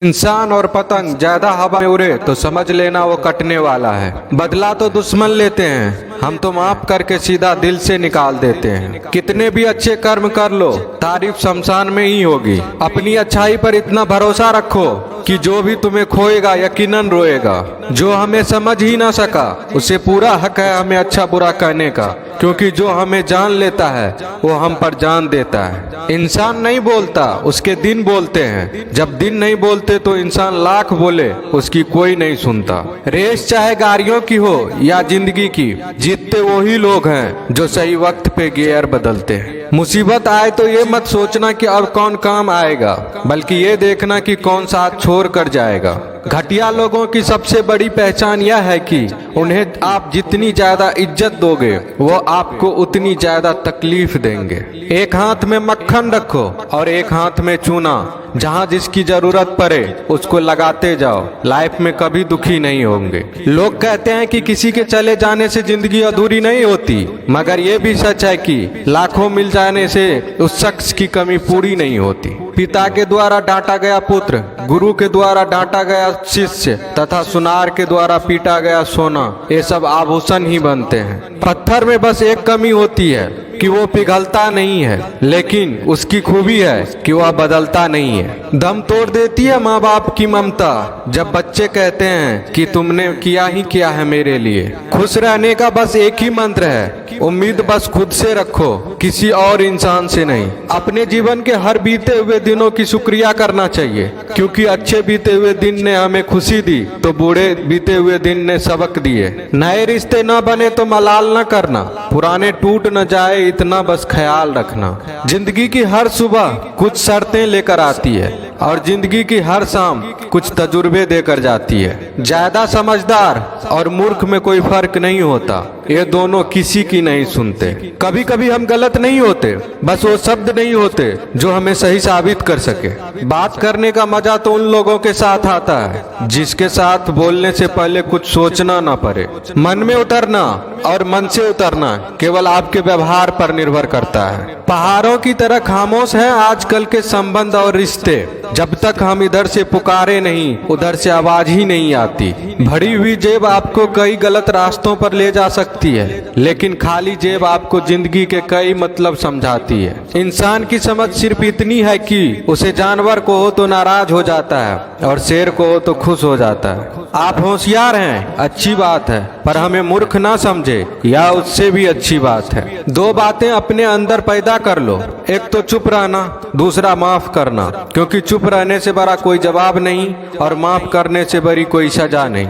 इंसान और पतंग ज्यादा हवा में उड़े तो समझ लेना वो कटने वाला है। बदला तो दुश्मन लेते हैं, हम तो माफ करके सीधा दिल से निकाल देते हैं। कितने भी अच्छे कर्म कर लो, तारीफ शमशान में ही होगी। अपनी अच्छाई पर इतना भरोसा रखो कि जो भी तुम्हें खोएगा यकीनन रोएगा। जो हमें समझ ही ना सका उसे पूरा हक है हमें अच्छा बुरा कहने का, क्योंकि जो हमें जान लेता है वो हम पर जान देता है। इंसान नहीं बोलता, उसके दिन बोलते हैं। जब दिन नहीं बोलते तो इंसान लाख बोले उसकी कोई नहीं सुनता। रेस चाहे गाड़ियों की हो या जिंदगी की, जीतते वही लोग हैं जो सही वक्त पे गियर बदलते हैं। मुसीबत आए तो ये मत सोचना कि अब कौन काम आएगा, बल्कि ये देखना कि कौन साथ छोड़ कर जाएगा। घटिया लोगों की सबसे बड़ी पहचान यह है कि उन्हें आप जितनी ज्यादा इज्जत दोगे वो आपको उतनी ज्यादा तकलीफ देंगे। एक हाथ में मक्खन रखो और एक हाथ में चूना। जहाँ जिसकी जरूरत पड़े उसको लगाते जाओ, लाइफ में कभी दुखी नहीं होंगे। लोग कहते हैं कि किसी के चले जाने से जिंदगी अधूरी नहीं होती, मगर ये भी सच है कि लाखों मिल जाने से उस शख्स की कमी पूरी नहीं होती। पिता के द्वारा डांटा गया पुत्र, गुरु के द्वारा डांटा गया शिष्य तथा सुनार के द्वारा पीटा गया सोना, ये सब आभूषण ही बनते हैं। पत्थर में बस एक कमी होती है कि वो पिघलता नहीं है, लेकिन उसकी खूबी है कि वह बदलता नहीं है। दम तोड़ देती है माँ बाप की ममता जब बच्चे कहते हैं कि तुमने किया ही क्या है मेरे लिए। खुश रहने का बस एक ही मंत्र है, उम्मीद बस खुद से रखो, किसी और इंसान से नहीं। अपने जीवन के हर बीते हुए दिनों की शुक्रिया करना चाहिए, क्योंकि अच्छे बीते हुए दिन ने हमें खुशी दी तो बूढ़े बीते हुए दिन ने सबक दिए। नए रिश्ते न बने तो मलाल न करना, पुराने टूट न जाए इतना बस ख्याल रखना। जिंदगी की हर सुबह कुछ शर्तें लेकर आती है और जिंदगी की हर शाम कुछ तजुर्बे देकर जाती है। ज्यादा समझदार और मूर्ख में कोई फर्क नहीं होता, ये दोनों किसी की नहीं सुनते। कभी कभी हम गलत नहीं होते, बस वो शब्द नहीं होते जो हमें सही साबित कर सके। बात करने का मजा तो उन लोगों के साथ आता है जिसके साथ बोलने से पहले कुछ सोचना ना पड़े। मन में उतरना और मन से उतरना केवल आपके व्यवहार पर निर्भर करता है। पहाड़ों की तरह खामोश हैं आजकल के संबंध और रिश्ते। जब तक हम इधर से पुकारे नहीं उधर से आवाज ही नहीं आती। भरी हुई जेब आपको कई गलत रास्तों पर ले जा सकती है, लेकिन खाली जेब आपको जिंदगी के कई मतलब समझाती है। इंसान की समझ सिर्फ इतनी है कि उसे जानवर को हो तो नाराज हो जाता है और शेर को हो तो खुश हो जाता है। आप होशियार हैं, अच्छी बात है, पर हमें मूर्ख ना समझे या उससे भी अच्छी बात है। दो बातें अपने अंदर पैदा कर लो, एक तो चुप रहना, दूसरा माफ करना, क्योंकि चुप रहने से बड़ा कोई जवाब नहीं और माफ करने से बड़ी कोई सजा नहीं।